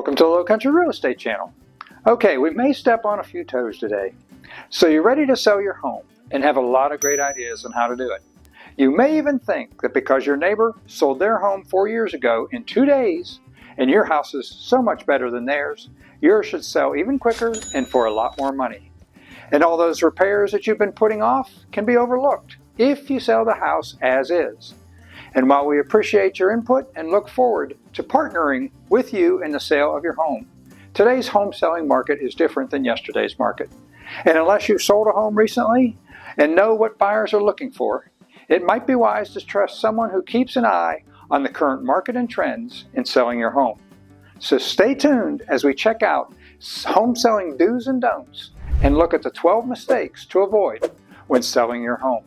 Welcome to the Low Country Real Estate Channel. Okay, we may step on a few toes today. So you're ready to sell your home and have a lot of great ideas on how to do it. You may even think that because your neighbor sold their home 4 years ago in 2 days and your house is so much better than theirs, yours should sell even quicker and for a lot more money. And all those repairs that you've been putting off can be overlooked if you sell the house as is. And while we appreciate your input and look forward to partnering with you in the sale of your home, today's home selling market is different than yesterday's market. And unless you've sold a home recently and know what buyers are looking for, it might be wise to trust someone who keeps an eye on the current market and trends in selling your home. So stay tuned as we check out home selling do's and don'ts and look at the 12 mistakes to avoid when selling your home.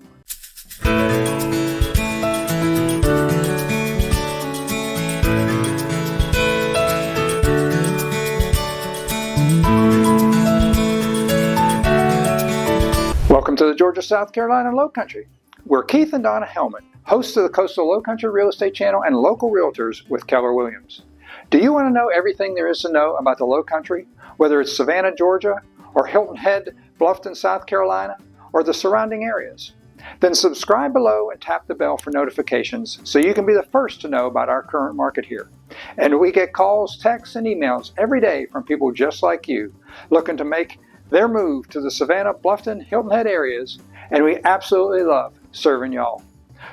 Welcome to the Georgia, South Carolina Low Country. We're Keith and Donna Hellman, hosts of the Coastal Low Country Real Estate Channel and local realtors with Keller Williams. Do you want to know everything there is to know about the Low Country, whether it's Savannah, Georgia, or Hilton Head, Bluffton, South Carolina, or the surrounding areas? Then subscribe below and tap the bell for notifications so you can be the first to know about our current market here. And we get calls, texts, and emails every day from people just like you looking to make their move to the Savannah, Bluffton, Hilton Head areas, and we absolutely love serving y'all.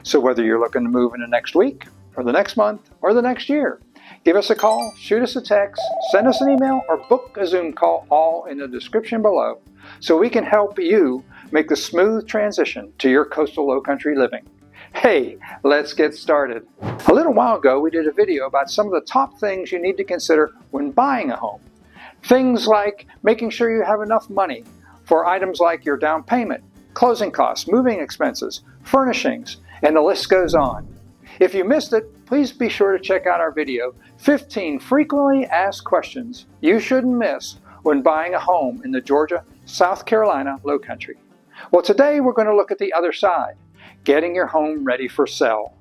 So whether you're looking to move in the next week, or the next month, or the next year, give us a call, shoot us a text, send us an email, or book a Zoom call, all in the description below, so we can help you make the smooth transition to your coastal low country living. Hey, let's get started. A little while ago, we did a video about some of the top things you need to consider when buying a home. Things like making sure you have enough money for items like your down payment, closing costs, moving expenses, furnishings, and the list goes on. If you missed it, please be sure to check out our video, 15 frequently asked questions you shouldn't miss when buying a home in the Georgia, South Carolina Low Country. Well, today we're going to look at the other side, getting your home ready for sale.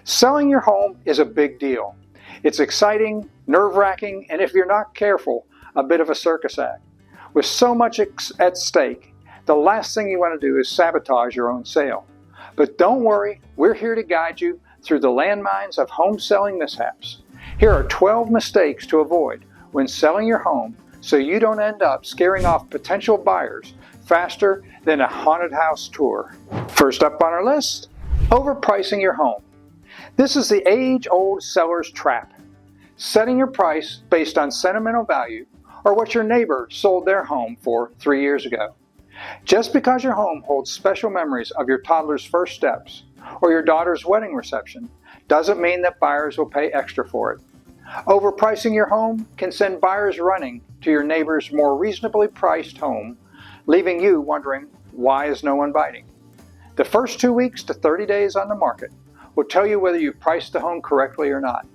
Selling your home is a big deal. It's exciting, nerve-wracking, and if you're not careful, a bit of a circus act. With so much at stake, the last thing you want to do is sabotage your own sale. But don't worry, we're here to guide you through the landmines of home selling mishaps. Here are 12 mistakes to avoid when selling your home so you don't end up scaring off potential buyers faster than a haunted house tour. First up on our list, overpricing your home. This is the age-old seller's trap. Setting your price based on sentimental value or what your neighbor sold their home for 3 years ago. Just because your home holds special memories of your toddler's first steps or your daughter's wedding reception doesn't mean that buyers will pay extra for it. Overpricing your home can send buyers running to your neighbor's more reasonably priced home, leaving you wondering, why is no one biting? The first 2 weeks to 30 days on the market will tell you whether you priced the home correctly or not.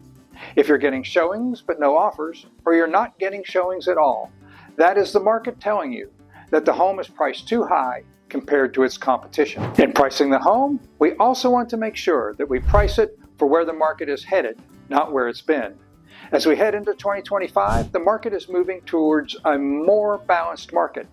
If you're getting showings but no offers, or you're not getting showings at all, that is the market telling you that the home is priced too high compared to its competition. In pricing the home, we also want to make sure that we price it for where the market is headed, not where it's been. As we head into 2025, the market is moving towards a more balanced market.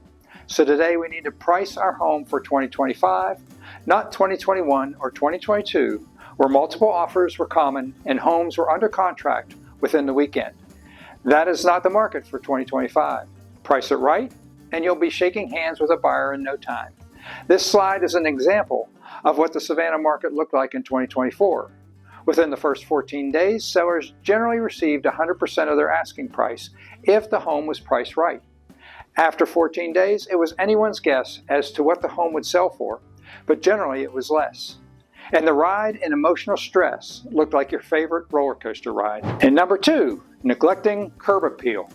So today we need to price our home for 2025, not 2021 or 2022, where multiple offers were common and homes were under contract within the weekend. That is not the market for 2025. Price it right, and you'll be shaking hands with a buyer in no time. This slide is an example of what the Savannah market looked like in 2024. Within the first 14 days, sellers generally received 100% of their asking price if the home was priced right. After 14 days, it was anyone's guess as to what the home would sell for, but generally it was less. And the ride and emotional stress looked like your favorite roller coaster ride. And number 2, neglecting curb appeal.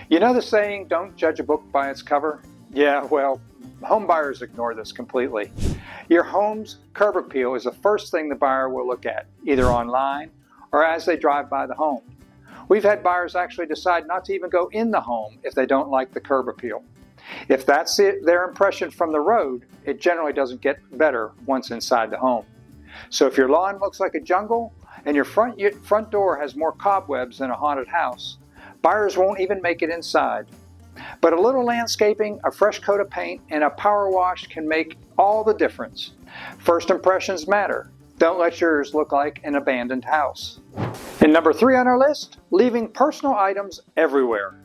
You know the saying, don't judge a book by its cover? Yeah, well, home buyers ignore this completely. Your home's curb appeal is the first thing the buyer will look at, either online or as they drive by the home. We've had buyers actually decide not to even go in the home if they don't like the curb appeal. If that's their impression from the road, it generally doesn't get better once inside the home. So if your lawn looks like a jungle and your front door has more cobwebs than a haunted house, Buyers won't even make it inside. But a little landscaping, a fresh coat of paint, and a power wash can make all the difference. First impressions matter. Don't let yours look like an abandoned house. And number 3 on our list, leaving personal items everywhere.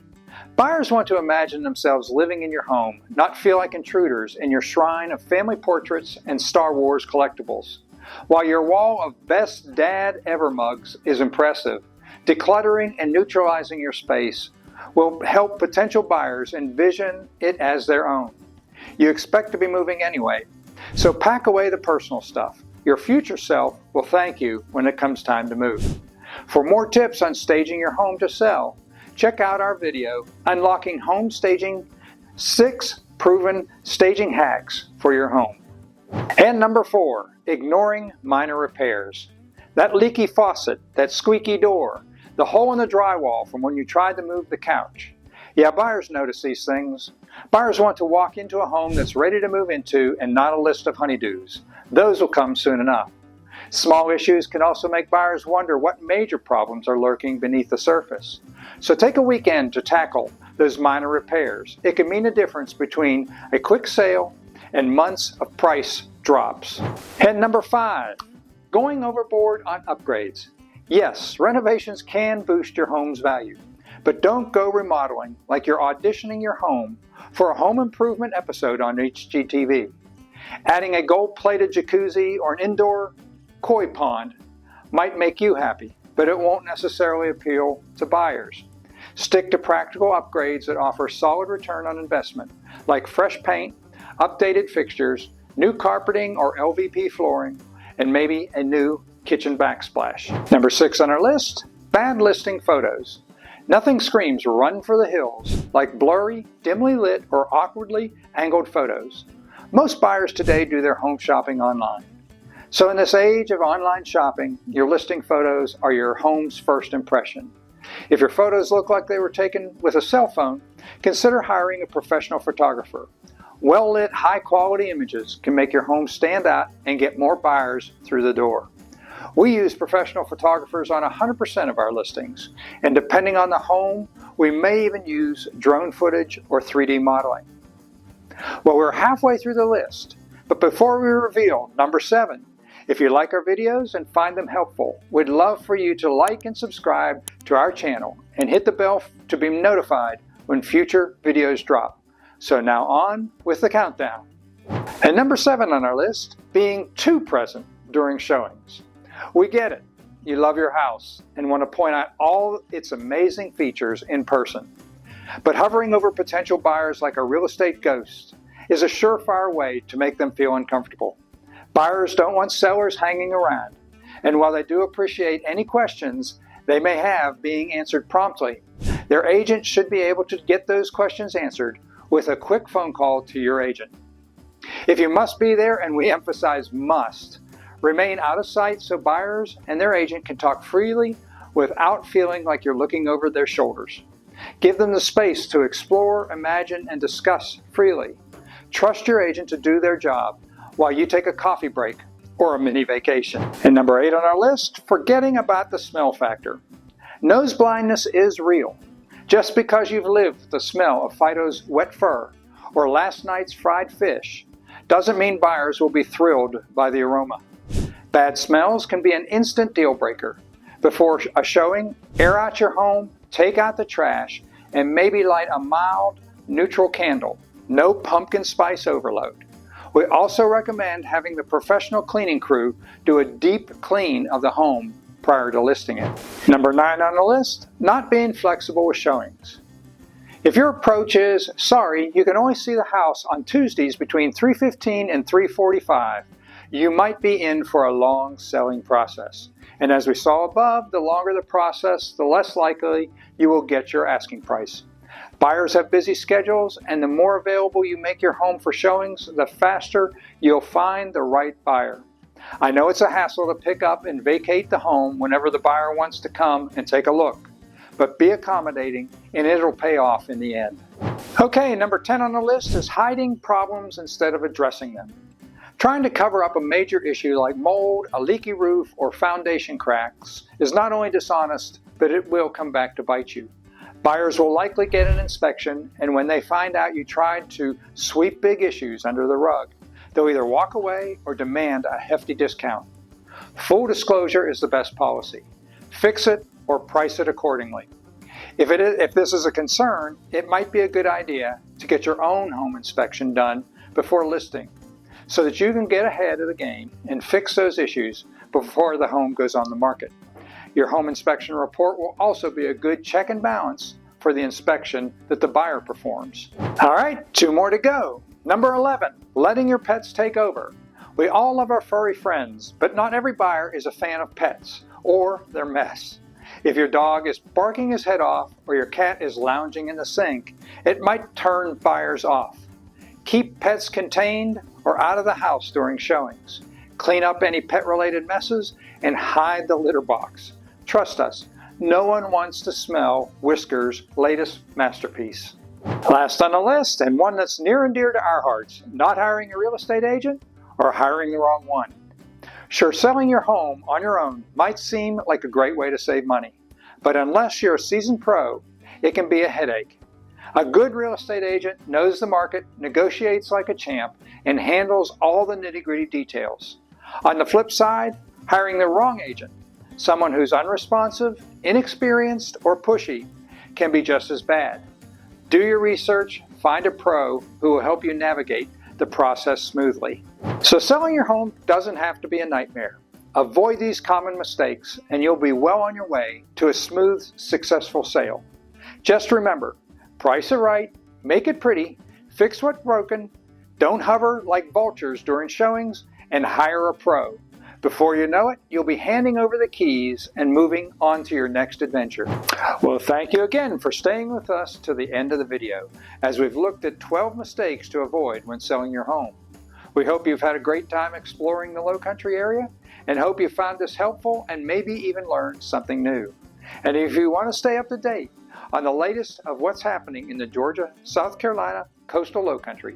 Buyers want to imagine themselves living in your home, not feel like intruders in your shrine of family portraits and Star Wars collectibles. While your wall of best dad ever mugs is impressive, decluttering and neutralizing your space will help potential buyers envision it as their own. You expect to be moving anyway, so pack away the personal stuff. Your future self will thank you when it comes time to move. For more tips on staging your home to sell, check out our video, Unlocking Home Staging, 6 Proven Staging Hacks for Your Home. And number 4, ignoring minor repairs. That leaky faucet, that squeaky door, the hole in the drywall from when you tried to move the couch. Yeah, buyers notice these things. Buyers want to walk into a home that's ready to move into and not a list of honeydews. Those will come soon enough. Small issues can also make buyers wonder what major problems are lurking beneath the surface. So take a weekend to tackle those minor repairs. It can mean a difference between a quick sale and months of price drops. And number 5, going overboard on upgrades. Yes, renovations can boost your home's value, but don't go remodeling like you're auditioning your home for a home improvement episode on HGTV. Adding a gold-plated jacuzzi or an indoor koi pond might make you happy, but it won't necessarily appeal to buyers. Stick to practical upgrades that offer solid return on investment, like fresh paint, updated fixtures, new carpeting or LVP flooring, and maybe a new kitchen backsplash. Number 6 on our list, bad listing photos. Nothing screams run for the hills like blurry, dimly lit, or awkwardly angled photos. Most buyers today do their home shopping online. So in this age of online shopping, your listing photos are your home's first impression. If your photos look like they were taken with a cell phone, consider hiring a professional photographer. Well-lit, high-quality images can make your home stand out and get more buyers through the door. We use professional photographers on 100% of our listings, and depending on the home, we may even use drone footage or 3D modeling. Well, we're halfway through the list, but before we reveal number 7, if you like our videos and find them helpful, we'd love for you to like and subscribe to our channel and hit the bell to be notified when future videos drop. So now on with the countdown. And number 7 on our list, being too present during showings. We get it. You love your house and want to point out all its amazing features in person. But hovering over potential buyers like a real estate ghost is a surefire way to make them feel uncomfortable. Buyers don't want sellers hanging around, and while they do appreciate any questions they may have being answered promptly, their agent should be able to get those questions answered with a quick phone call to your agent. If you must be there, and we emphasize must, remain out of sight so buyers and their agent can talk freely without feeling like you're looking over their shoulders. Give them the space to explore, imagine, and discuss freely. Trust your agent to do their job while you take a coffee break or a mini vacation. And number 8 on our list, forgetting about the smell factor. Nose blindness is real. Just because you've lived the smell of Fido's wet fur or last night's fried fish doesn't mean buyers will be thrilled by the aroma. Bad smells can be an instant deal breaker. Before a showing, air out your home, take out the trash, and maybe light a mild, neutral candle. No pumpkin spice overload. We also recommend having the professional cleaning crew do a deep clean of the home prior to listing it. Number 9 on the list, not being flexible with showings. If your approach is, sorry, you can only see the house on Tuesdays between 3:15 and 3:45, you might be in for a long selling process. And as we saw above, the longer the process, the less likely you will get your asking price. Buyers have busy schedules, and the more available you make your home for showings, the faster you'll find the right buyer. I know it's a hassle to pick up and vacate the home whenever the buyer wants to come and take a look, but be accommodating and it'll pay off in the end. Okay, number 10 on the list is hiding problems instead of addressing them. Trying to cover up a major issue like mold, a leaky roof, or foundation cracks is not only dishonest, but it will come back to bite you. Buyers will likely get an inspection, and when they find out you tried to sweep big issues under the rug, they'll either walk away or demand a hefty discount. Full disclosure is the best policy. Fix it or price it accordingly. If this is a concern, it might be a good idea to get your own home inspection done before listing, so that you can get ahead of the game and fix those issues before the home goes on the market. Your home inspection report will also be a good check and balance for the inspection that the buyer performs. All right, 2 more to go. Number 11, letting your pets take over. We all love our furry friends, but not every buyer is a fan of pets or their mess. If your dog is barking his head off or your cat is lounging in the sink, it might turn buyers off. Keep pets contained or out of the house during showings. Clean up any pet-related messes and hide the litter box. Trust us, no one wants to smell Whisker's latest masterpiece. Last on the list, and one that's near and dear to our hearts, not hiring a real estate agent or hiring the wrong one. Sure, selling your home on your own might seem like a great way to save money, but unless you're a seasoned pro, it can be a headache. A good real estate agent knows the market, negotiates like a champ, and handles all the nitty-gritty details. On the flip side, hiring the wrong agent, someone who's unresponsive, inexperienced, or pushy, can be just as bad. Do your research, find a pro who will help you navigate the process smoothly. So selling your home doesn't have to be a nightmare. Avoid these common mistakes and you'll be well on your way to a smooth, successful sale. Just remember, price it right, make it pretty, fix what's broken, don't hover like vultures during showings, and hire a pro. Before you know it, you'll be handing over the keys and moving on to your next adventure. Well, thank you again for staying with us to the end of the video, as we've looked at 12 mistakes to avoid when selling your home. We hope you've had a great time exploring the Lowcountry area, and hope you found this helpful and maybe even learned something new. And if you want to stay up to date on the latest of what's happening in the Georgia, South Carolina coastal Lowcountry,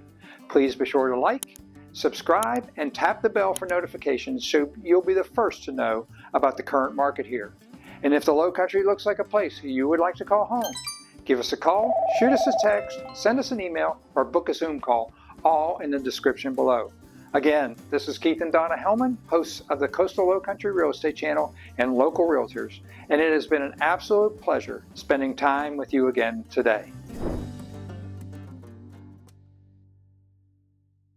please be sure to like, subscribe, and tap the bell for notifications so you'll be the first to know about the current market here. And if the Lowcountry looks like a place you would like to call home, give us a call, shoot us a text, send us an email, or book a Zoom call, all in the description below. Again, this is Keith and Donna Hellman, hosts of the Coastal Lowcountry Real Estate Channel and Local Realtors, and it has been an absolute pleasure spending time with you again today.